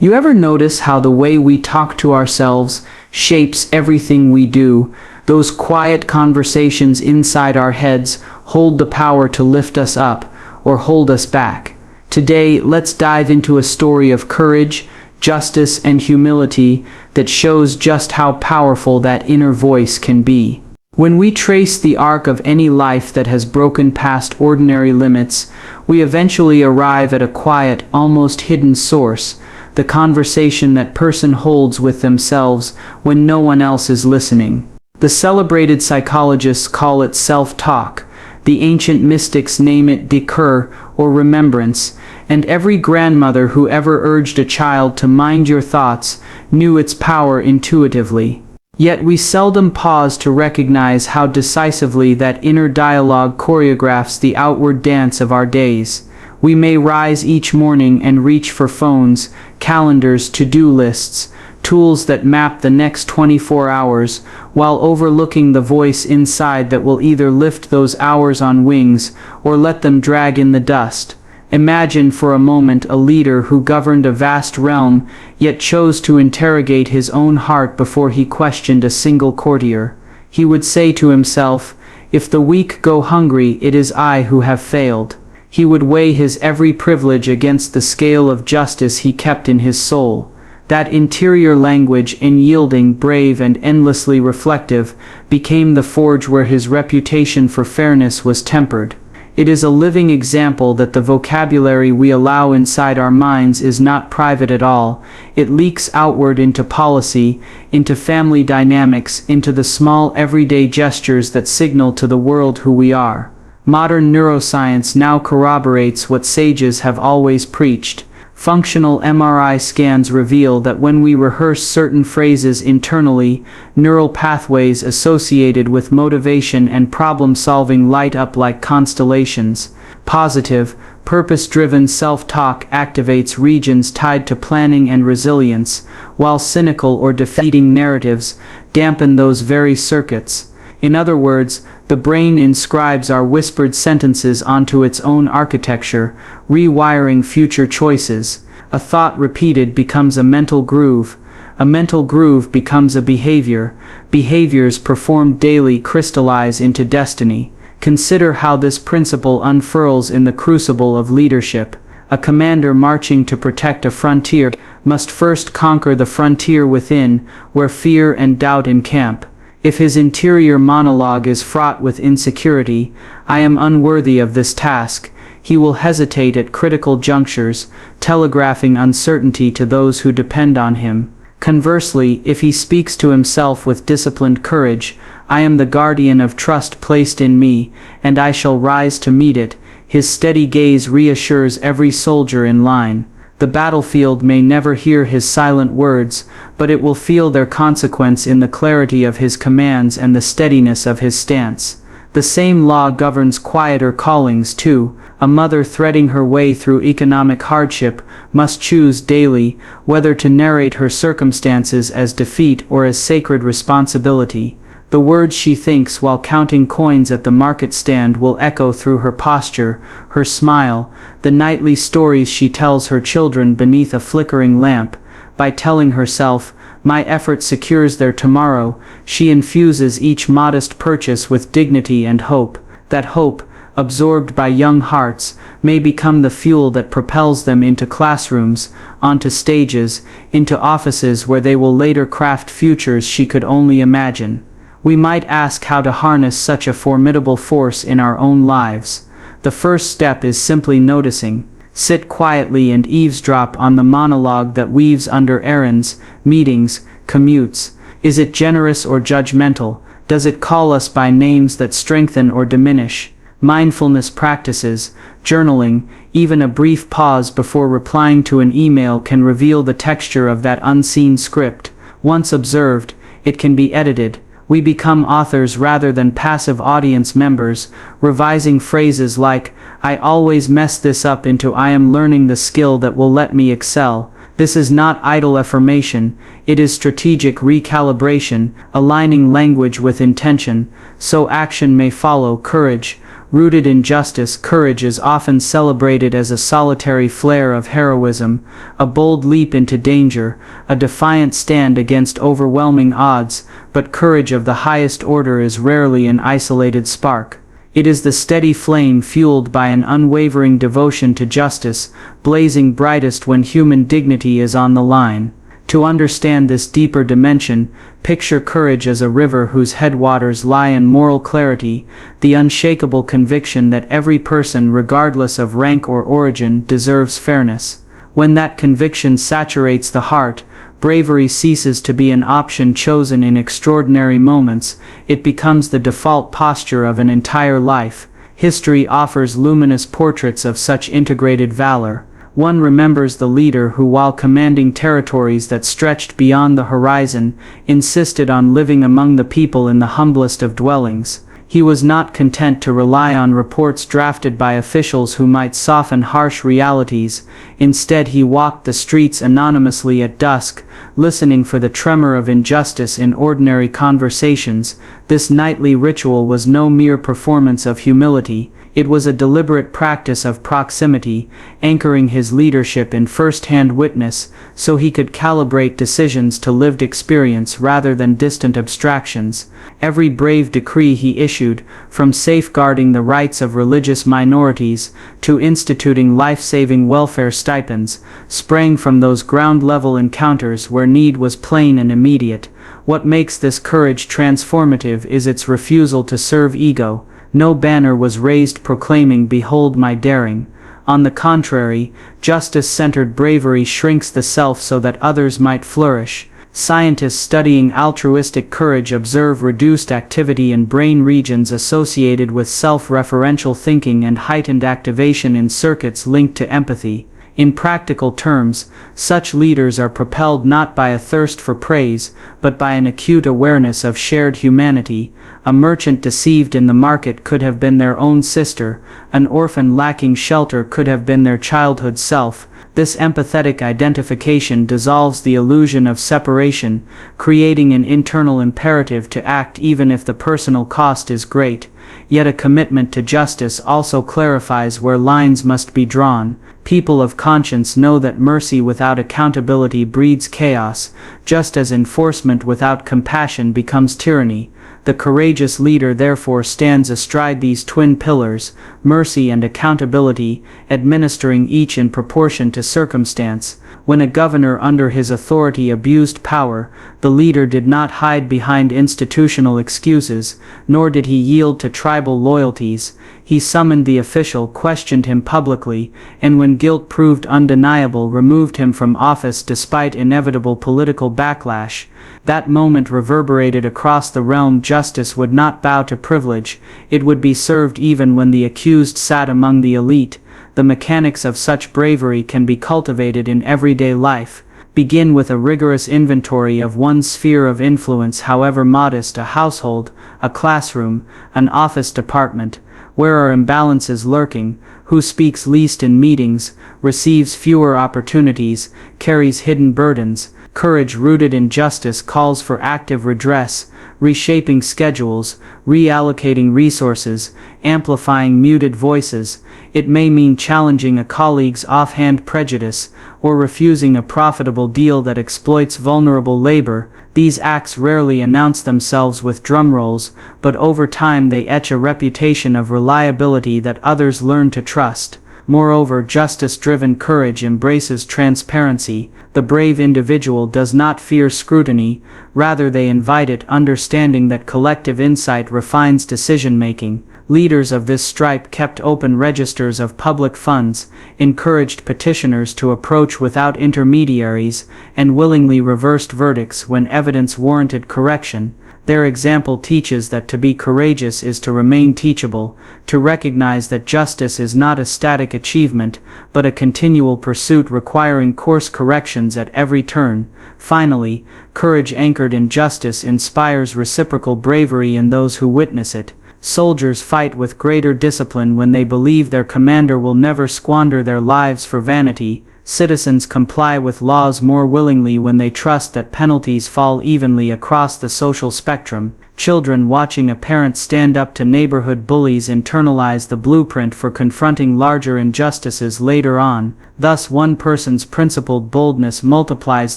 You ever notice how the way we talk to ourselves shapes everything we do? Those quiet conversations inside our heads hold the power to lift us up or hold us back. Today, let's dive into a story of courage, justice, and humility that shows just how powerful that inner voice can be. When we trace the arc of any life that has broken past ordinary limits, we eventually arrive at a quiet, almost hidden source, the conversation that person holds with themselves when no one else is listening. The celebrated psychologists call it self-talk, the ancient mystics name it dhikr or remembrance, and every grandmother who ever urged a child to mind your thoughts knew its power intuitively. Yet we seldom pause to recognize how decisively that inner dialogue choreographs the outward dance of our days. We may rise each morning and reach for phones, calendars, to-do lists, tools that map the next 24 hours, while overlooking the voice inside that will either lift those hours on wings or let them drag in the dust. Imagine for a moment a leader who governed a vast realm, yet chose to interrogate his own heart before he questioned a single courtier. He would say to himself, "If the weak go hungry, it is I who have failed." He would weigh his every privilege against the scale of justice he kept in his soul. That interior language, unyielding, brave, and endlessly reflective, became the forge where his reputation for fairness was tempered. It is a living example that the vocabulary we allow inside our minds is not private at all. It leaks outward into policy, into family dynamics, into the small everyday gestures that signal to the world who we are. Modern neuroscience now corroborates what sages have always preached. Functional MRI scans reveal that when we rehearse certain phrases internally, neural pathways associated with motivation and problem-solving light up like constellations. Positive, purpose-driven self-talk activates regions tied to planning and resilience, while cynical or defeating narratives dampen those very circuits. In other words, the brain inscribes our whispered sentences onto its own architecture, rewiring future choices. A thought repeated becomes a mental groove. A mental groove becomes a behavior. Behaviors performed daily crystallize into destiny. Consider how this principle unfurls in the crucible of leadership. A commander marching to protect a frontier must first conquer the frontier within, where fear and doubt encamp. If his interior monologue is fraught with insecurity, "I am unworthy of this task," he will hesitate at critical junctures, telegraphing uncertainty to those who depend on him. Conversely, if he speaks to himself with disciplined courage, "I am the guardian of trust placed in me, and I shall rise to meet it," his steady gaze reassures every soldier in line. The battlefield may never hear his silent words, but it will feel their consequence in the clarity of his commands and the steadiness of his stance. The same law governs quieter callings too. A mother threading her way through economic hardship must choose daily whether to narrate her circumstances as defeat or as sacred responsibility. The words she thinks while counting coins at the market stand will echo through her posture, her smile, the nightly stories she tells her children beneath a flickering lamp. By telling herself, "My effort secures their tomorrow," she infuses each modest purchase with dignity and hope. That hope, absorbed by young hearts, may become the fuel that propels them into classrooms, onto stages, into offices where they will later craft futures she could only imagine. We might ask how to harness such a formidable force in our own lives. The first step is simply noticing. Sit quietly and eavesdrop on the monologue that weaves under errands, meetings, commutes. Is it generous or judgmental? Does it call us by names that strengthen or diminish? Mindfulness practices, journaling, even a brief pause before replying to an email can reveal the texture of that unseen script. Once observed, it can be edited. We become authors rather than passive audience members, revising phrases like, "I always mess this up" into "I am learning the skill that will let me excel." This is not idle affirmation, it is strategic recalibration, aligning language with intention, so action may follow. Courage, Rooted in justice, courage is often celebrated as a solitary flare of heroism, a bold leap into danger, a defiant stand against overwhelming odds, but courage of the highest order is rarely an isolated spark. It is the steady flame fueled by an unwavering devotion to justice, blazing brightest when human dignity is on the line. To understand this deeper dimension, picture courage as a river whose headwaters lie in moral clarity, the unshakable conviction that every person, regardless of rank or origin, deserves fairness. When that conviction saturates the heart, bravery ceases to be an option chosen in extraordinary moments, it becomes the default posture of an entire life. History offers luminous portraits of such integrated valor. One remembers the leader who, while commanding territories that stretched beyond the horizon, insisted on living among the people in the humblest of dwellings. He was not content to rely on reports drafted by officials who might soften harsh realities. Instead, he walked the streets anonymously at dusk, listening for the tremor of injustice in ordinary conversations. This nightly ritual was no mere performance of humility. It was a deliberate practice of proximity, anchoring his leadership in first-hand witness, so he could calibrate decisions to lived experience rather than distant abstractions. Every brave decree he issued, from safeguarding the rights of religious minorities to instituting life-saving welfare stipends, sprang from those ground-level encounters where need was plain and immediate. What makes this courage transformative is its refusal to serve ego. No banner was raised proclaiming, "Behold my daring." On the contrary, justice-centered bravery shrinks the self so that others might flourish. Scientists studying altruistic courage observe reduced activity in brain regions associated with self-referential thinking and heightened activation in circuits linked to empathy. In practical terms, such leaders are propelled not by a thirst for praise, but by an acute awareness of shared humanity. A merchant deceived in the market could have been their own sister, an orphan lacking shelter could have been their childhood self. This empathetic identification dissolves the illusion of separation, creating an internal imperative to act even if the personal cost is great. Yet a commitment to justice also clarifies where lines must be drawn. People of conscience know that mercy without accountability breeds chaos, just as enforcement without compassion becomes tyranny. The courageous leader therefore stands astride these twin pillars, mercy and accountability, administering each in proportion to circumstance. When a governor under his authority abused power, the leader did not hide behind institutional excuses, nor did he yield to tribal loyalties. He summoned the official, questioned him publicly, and when guilt proved undeniable, removed him from office despite inevitable political backlash. That moment reverberated across the realm. Justice would not bow to privilege, it would be served even when the accused sat among the elite. The mechanics of such bravery can be cultivated in everyday life. Begin with a rigorous inventory of one's sphere of influence, however modest: a household, a classroom, an office department. Where are imbalances lurking? Who speaks least in meetings, receives fewer opportunities, carries hidden burdens? Courage rooted in justice calls for active redress, reshaping schedules, reallocating resources, amplifying muted voices. It may mean challenging a colleague's offhand prejudice, or refusing a profitable deal that exploits vulnerable labor. These acts rarely announce themselves with drumrolls, but over time they etch a reputation of reliability that others learn to trust. Moreover, justice-driven courage embraces transparency. The brave individual does not fear scrutiny, rather they invite it, understanding that collective insight refines decision-making. Leaders of this stripe kept open registers of public funds, encouraged petitioners to approach without intermediaries, and willingly reversed verdicts when evidence warranted correction. Their example teaches that to be courageous is to remain teachable, to recognize that justice is not a static achievement, but a continual pursuit requiring course corrections at every turn. Finally, courage anchored in justice inspires reciprocal bravery in those who witness it. Soldiers fight with greater discipline when they believe their commander will never squander their lives for vanity. Citizens comply with laws more willingly when they trust that penalties fall evenly across the social spectrum. Children watching a parent stand up to neighborhood bullies internalize the blueprint for confronting larger injustices later on. Thus, one person's principled boldness multiplies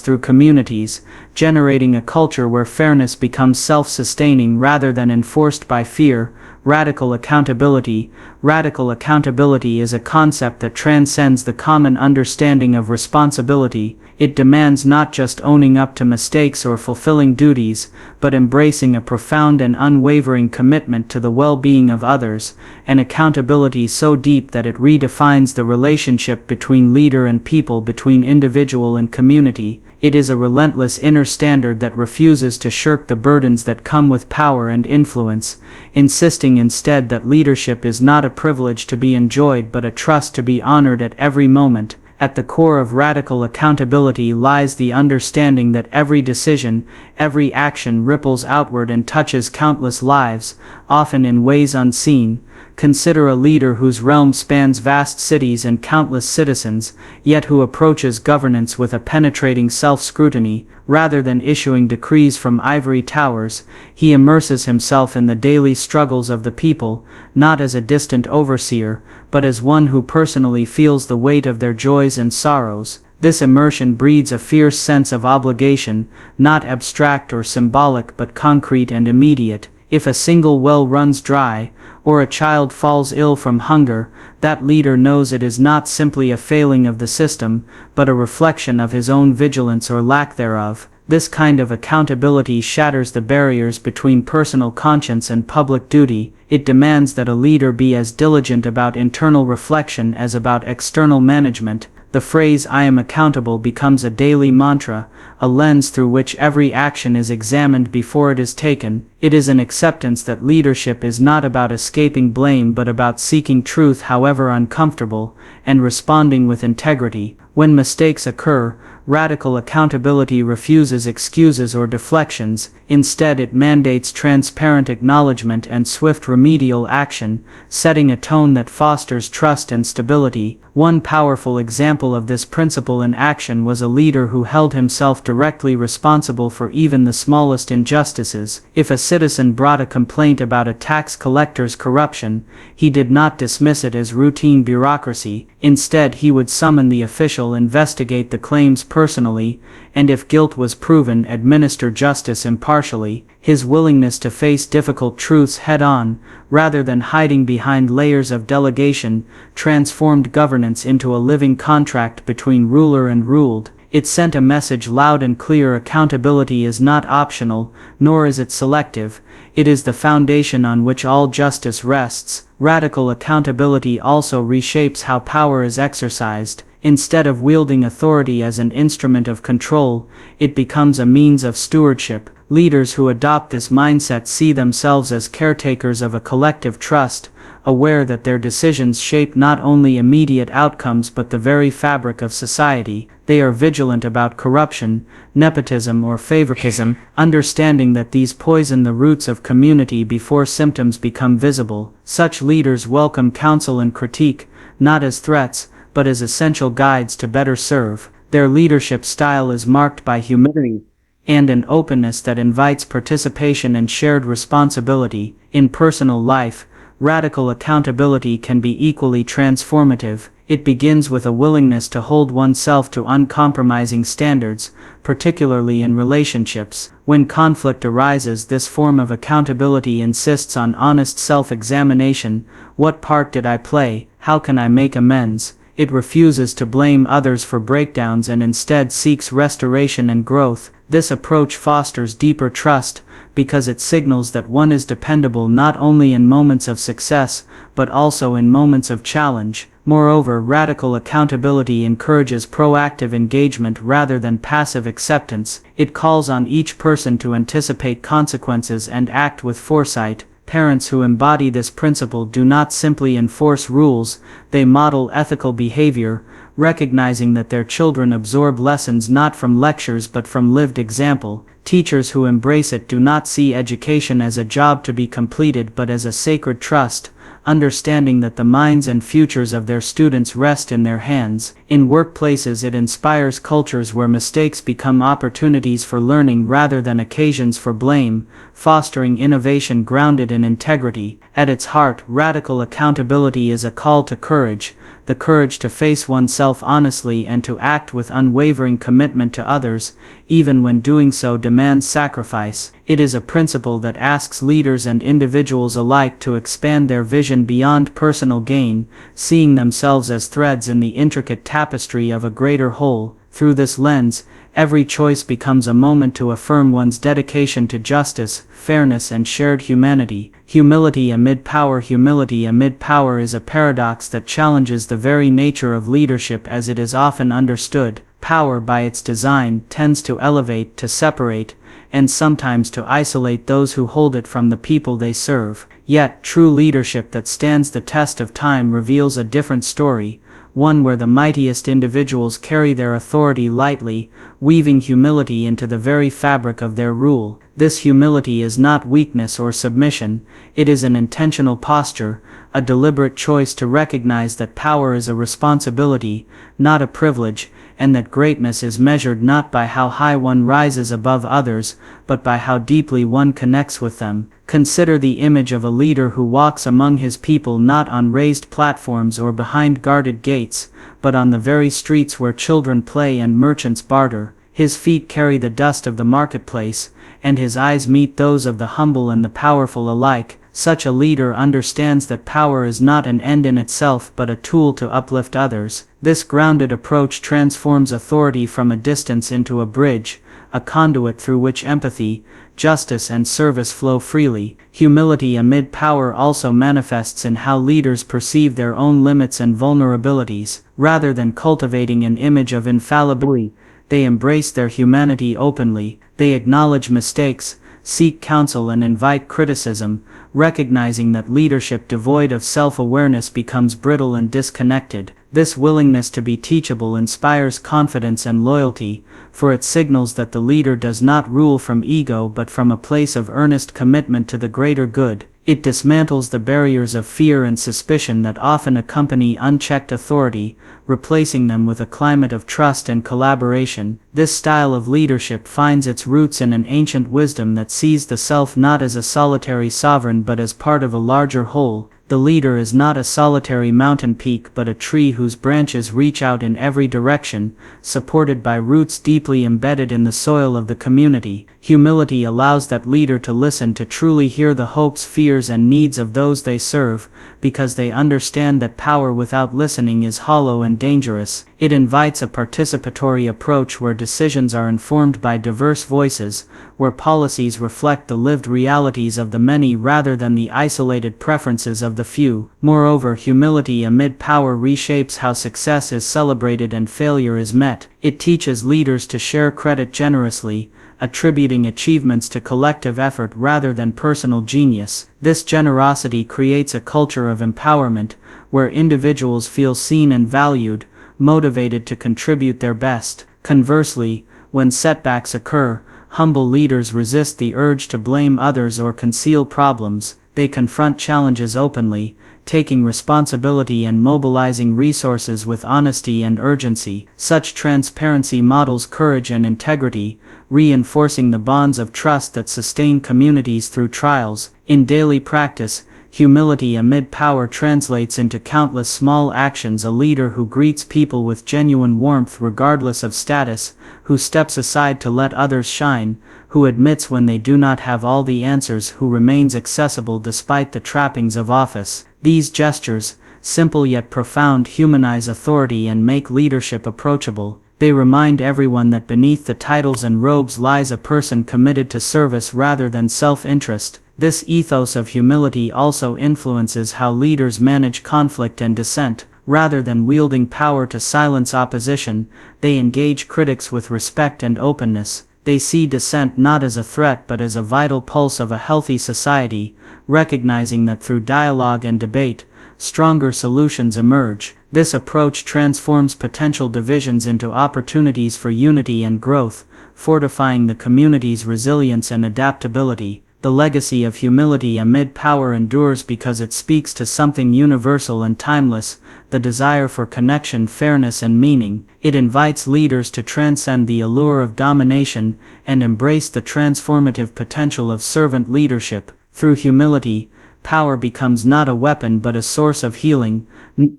through communities, generating a culture where fairness becomes self-sustaining rather than enforced by fear. Radical accountability. Radical accountability is a concept that transcends the common understanding of responsibility. It demands not just owning up to mistakes or fulfilling duties, but embracing a profound and unwavering commitment to the well-being of others, an accountability so deep that it redefines the relationship between leader and people, between individual and community. It is a relentless inner standard that refuses to shirk the burdens that come with power and influence, insisting instead that leadership is not a privilege to be enjoyed but a trust to be honored at every moment. At the core of radical accountability lies the understanding that every decision, every action ripples outward and touches countless lives, often in ways unseen. Consider a leader whose realm spans vast cities and countless citizens, yet who approaches governance with a penetrating self-scrutiny. Rather than issuing decrees from ivory towers, he immerses himself in the daily struggles of the people, not as a distant overseer, but as one who personally feels the weight of their joys and sorrows. This immersion breeds a fierce sense of obligation, not abstract or symbolic but concrete and immediate. If a single well runs dry, or a child falls ill from hunger, that leader knows it is not simply a failing of the system, but a reflection of his own vigilance or lack thereof. This kind of accountability shatters the barriers between personal conscience and public duty. It demands that a leader be as diligent about internal reflection as about external management. The phrase "I am accountable" becomes a daily mantra, a lens through which every action is examined before it is taken. It is an acceptance that leadership is not about escaping blame but about seeking truth however uncomfortable, and responding with integrity. When mistakes occur, radical accountability refuses excuses or deflections. Instead, it mandates transparent acknowledgement and swift remedial action, setting a tone that fosters trust and stability. One powerful example of this principle in action was a leader who held himself directly responsible for even the smallest injustices. If a citizen brought a complaint about a tax collector's corruption, he did not dismiss it as routine bureaucracy. Instead, he would summon the official, investigate the claims personally, and if guilt was proven, administer justice impartially. His willingness to face difficult truths head-on, rather than hiding behind layers of delegation, transformed governance into a living contract between ruler and ruled. It sent a message loud and clear: accountability is not optional, nor is it selective. It is the foundation on which all justice rests. Radical accountability also reshapes how power is exercised. Instead of wielding authority as an instrument of control, it becomes a means of stewardship. Leaders who adopt this mindset see themselves as caretakers of a collective trust, aware that their decisions shape not only immediate outcomes but the very fabric of society. They are vigilant about corruption, nepotism, or favoritism, understanding that these poison the roots of community before symptoms become visible. Such leaders welcome counsel and critique, not as threats, but as essential guides to better serve. Their leadership style is marked by humility and an openness that invites participation and shared responsibility. In personal life, radical accountability can be equally transformative. It begins with a willingness to hold oneself to uncompromising standards, particularly in relationships. When conflict arises, this form of accountability insists on honest self-examination. What part did I play? How can I make amends? It refuses to blame others for breakdowns and instead seeks restoration and growth. This approach fosters deeper trust, because it signals that one is dependable not only in moments of success, but also in moments of challenge. Moreover, radical accountability encourages proactive engagement rather than passive acceptance. It calls on each person to anticipate consequences and act with foresight. Parents who embody this principle do not simply enforce rules, they model ethical behavior, recognizing that their children absorb lessons not from lectures but from lived example. Teachers who embrace it do not see education as a job to be completed but as a sacred trust, understanding that the minds and futures of their students rest in their hands. In workplaces, it inspires cultures where mistakes become opportunities for learning rather than occasions for blame, fostering innovation grounded in integrity. At its heart, radical accountability is a call to courage, the courage to face oneself honestly and to act with unwavering commitment to others, even when doing so demands sacrifice. It is a principle that asks leaders and individuals alike to expand their vision beyond personal gain, seeing themselves as threads in the intricate tapestry of a greater whole. Through this lens, every choice becomes a moment to affirm one's dedication to justice, fairness, and shared humanity. Humility amid power. Humility amid power is a paradox that challenges the very nature of leadership as it is often understood. Power, by its design, tends to elevate, to separate, and sometimes to isolate those who hold it from the people they serve. Yet, true leadership that stands the test of time reveals a different story, one where the mightiest individuals carry their authority lightly, weaving humility into the very fabric of their rule. This humility is not weakness or submission, it is an intentional posture, a deliberate choice to recognize that power is a responsibility, not a privilege, and that greatness is measured not by how high one rises above others, but by how deeply one connects with them. Consider the image of a leader who walks among his people not on raised platforms or behind guarded gates, but on the very streets where children play and merchants barter. His feet carry the dust of the marketplace, and his eyes meet those of the humble and the powerful alike. Such a leader understands that power is not an end in itself but a tool to uplift others. This grounded approach transforms authority from a distance into a bridge, a conduit through which empathy, justice, and service flow freely. Humility amid power also manifests in how leaders perceive their own limits and vulnerabilities. Rather than cultivating an image of infallibility, they embrace their humanity openly. They acknowledge mistakes, seek counsel, and invite criticism, recognizing that leadership devoid of self-awareness becomes brittle and disconnected. This willingness to be teachable inspires confidence and loyalty, for it signals that the leader does not rule from ego but from a place of earnest commitment to the greater good. It dismantles the barriers of fear and suspicion that often accompany unchecked authority, replacing them with a climate of trust and collaboration. This style of leadership finds its roots in an ancient wisdom that sees the self not as a solitary sovereign but as part of a larger whole. The leader is not a solitary mountain peak but a tree whose branches reach out in every direction, supported by roots deeply embedded in the soil of the community. Humility allows that leader to listen, to truly hear the hopes, fears, and needs of those they serve, because they understand that power without listening is hollow and dangerous. It invites a participatory approach where decisions are informed by diverse voices, where policies reflect the lived realities of the many rather than the isolated preferences of the few. Moreover, humility amid power reshapes how success is celebrated and failure is met. It teaches leaders to share credit generously, attributing achievements to collective effort rather than personal genius. This generosity creates a culture of empowerment, where individuals feel seen and valued, motivated to contribute their best. Conversely, when setbacks occur, humble leaders resist the urge to blame others or conceal problems. They confront challenges openly, taking responsibility and mobilizing resources with honesty and urgency. Such transparency models courage and integrity, reinforcing the bonds of trust that sustain communities through trials. In daily practice, humility amid power translates into countless small actions. A leader who greets people with genuine warmth regardless of status, who steps aside to let others shine, who admits when they do not have all the answers, who remains accessible despite the trappings of office. These gestures, simple yet profound, humanize authority and make leadership approachable. They remind everyone that beneath the titles and robes lies a person committed to service rather than self-interest. This ethos of humility also influences how leaders manage conflict and dissent. Rather than wielding power to silence opposition, they engage critics with respect and openness. They see dissent not as a threat but as a vital pulse of a healthy society, recognizing that through dialogue and debate, stronger solutions emerge. This approach transforms potential divisions into opportunities for unity and growth, fortifying the community's resilience and adaptability. The legacy of humility amid power endures because it speaks to something universal and timeless, the desire for connection, fairness and meaning. It invites leaders to transcend the allure of domination and embrace the transformative potential of servant leadership. Through humility, power becomes not a weapon but a source of healing,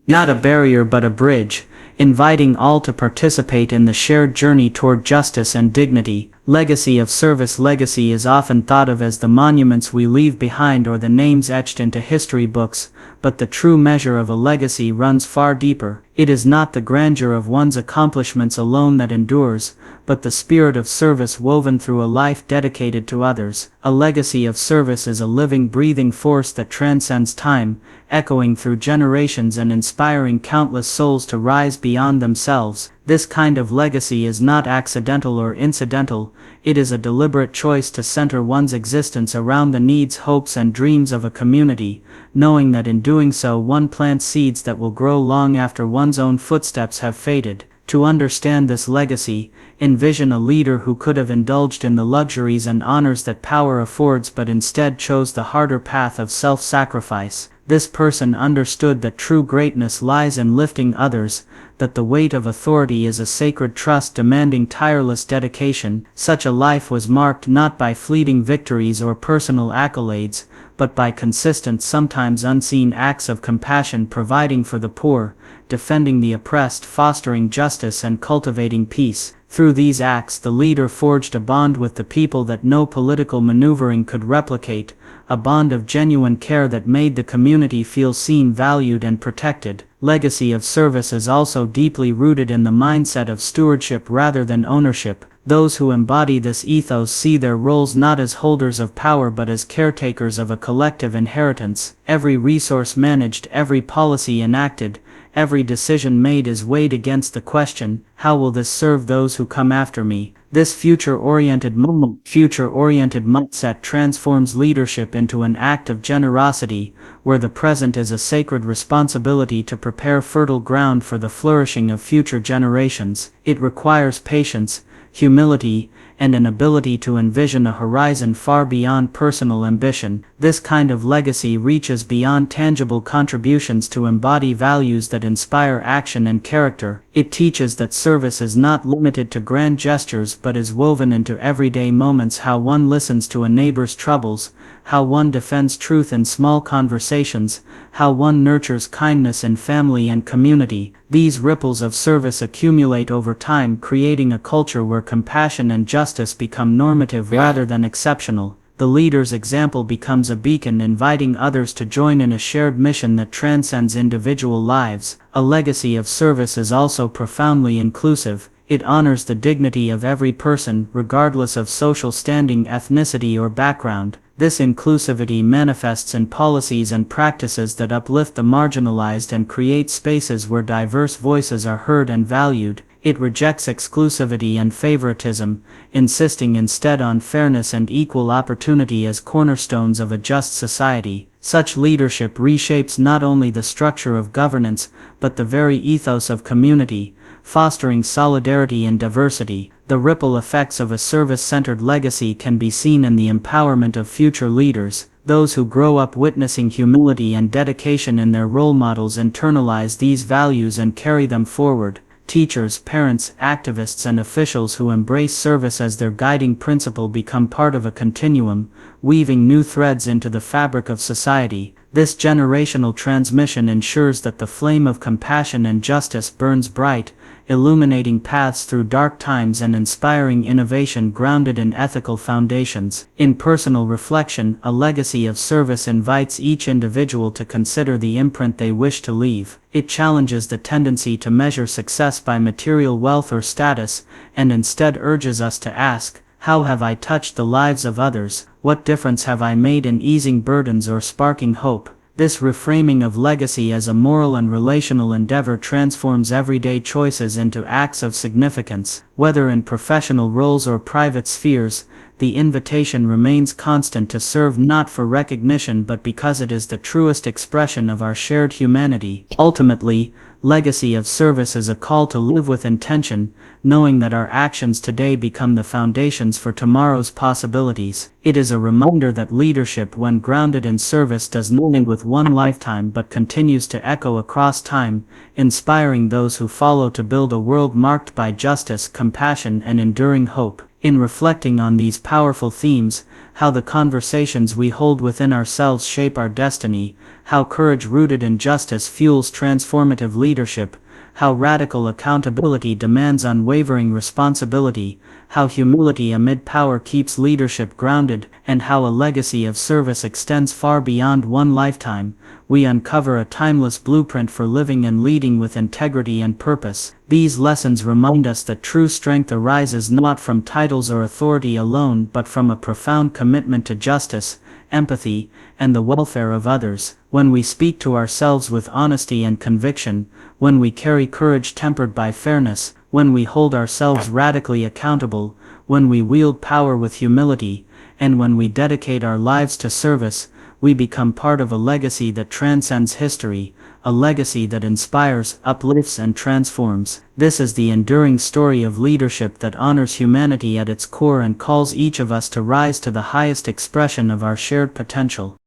not a barrier but a bridge, inviting all to participate in the shared journey toward justice and dignity. Legacy of service. Legacy is often thought of as the monuments we leave behind or the names etched into history books, but the true measure of a legacy runs far deeper. It is not the grandeur of one's accomplishments alone that endures, but the spirit of service woven through a life dedicated to others. A legacy of service is a living, breathing force that transcends time, echoing through generations and inspiring countless souls to rise beyond themselves. This kind of legacy is not accidental or incidental, it is a deliberate choice to center one's existence around the needs, hopes and dreams of a community, knowing that in doing so one plants seeds that will grow long after one's own footsteps have faded. To understand this legacy, envision a leader who could have indulged in the luxuries and honors that power affords but instead chose the harder path of self-sacrifice. This person understood that true greatness lies in lifting others, that the weight of authority is a sacred trust demanding tireless dedication. Such a life was marked not by fleeting victories or personal accolades, but by consistent, sometimes unseen acts of compassion, providing for the poor, defending the oppressed, fostering justice and cultivating peace. Through these acts the leader forged a bond with the people that no political maneuvering could replicate, a bond of genuine care that made the community feel seen, valued and protected. Legacy of service is also deeply rooted in the mindset of stewardship rather than ownership. Those who embody this ethos see their roles not as holders of power but as caretakers of a collective inheritance. Every resource managed, every policy enacted, every decision made is weighed against the question, how will this serve those who come after me? This future-oriented mindset transforms leadership into an act of generosity, where the present is a sacred responsibility to prepare fertile ground for the flourishing of future generations. It requires patience, humility, and an ability to envision a horizon far beyond personal ambition. This kind of legacy reaches beyond tangible contributions to embody values that inspire action and character. It teaches that service is not limited to grand gestures but is woven into everyday moments: how one listens to a neighbor's troubles, how one defends truth in small conversations, how one nurtures kindness in family and community. These ripples of service accumulate over time, creating a culture where compassion and justice become normative rather than exceptional. The leader's example becomes a beacon, inviting others to join in a shared mission that transcends individual lives. A legacy of service is also profoundly inclusive. It honors the dignity of every person, regardless of social standing, ethnicity, or background. This inclusivity manifests in policies and practices that uplift the marginalized and create spaces where diverse voices are heard and valued. It rejects exclusivity and favoritism, insisting instead on fairness and equal opportunity as cornerstones of a just society. Such leadership reshapes not only the structure of governance, but the very ethos of community, fostering solidarity and diversity. The ripple effects of a service-centered legacy can be seen in the empowerment of future leaders. Those who grow up witnessing humility and dedication in their role models internalize these values and carry them forward. Teachers, parents, activists, and officials who embrace service as their guiding principle become part of a continuum, weaving new threads into the fabric of society. This generational transmission ensures that the flame of compassion and justice burns bright, illuminating paths through dark times and inspiring innovation grounded in ethical foundations. In personal reflection, a legacy of service invites each individual to consider the imprint they wish to leave. It challenges the tendency to measure success by material wealth or status, and instead urges us to ask, how have I touched the lives of others? What difference have I made in easing burdens or sparking hope? This reframing of legacy as a moral and relational endeavor transforms everyday choices into acts of significance. Whether in professional roles or private spheres, the invitation remains constant to serve not for recognition but because it is the truest expression of our shared humanity. Ultimately, Legacy of service is a call to live with intention, knowing that our actions today become the foundations for tomorrow's possibilities. It is a reminder that leadership, when grounded in service, does not end with one lifetime but continues to echo across time, inspiring those who follow to build a world marked by justice, compassion, and enduring hope. In reflecting on these powerful themes, how the conversations we hold within ourselves shape our destiny, how courage rooted in justice fuels transformative leadership, how radical accountability demands unwavering responsibility, how humility amid power keeps leadership grounded, and how a legacy of service extends far beyond one lifetime, we uncover a timeless blueprint for living and leading with integrity and purpose. These lessons remind us that true strength arises not from titles or authority alone but from a profound commitment to justice, empathy, and the welfare of others. When we speak to ourselves with honesty and conviction, when we carry courage tempered by fairness, when we hold ourselves radically accountable, when we wield power with humility, and when we dedicate our lives to service, we become part of a legacy that transcends history, a legacy that inspires, uplifts, and transforms. This is the enduring story of leadership that honors humanity at its core and calls each of us to rise to the highest expression of our shared potential.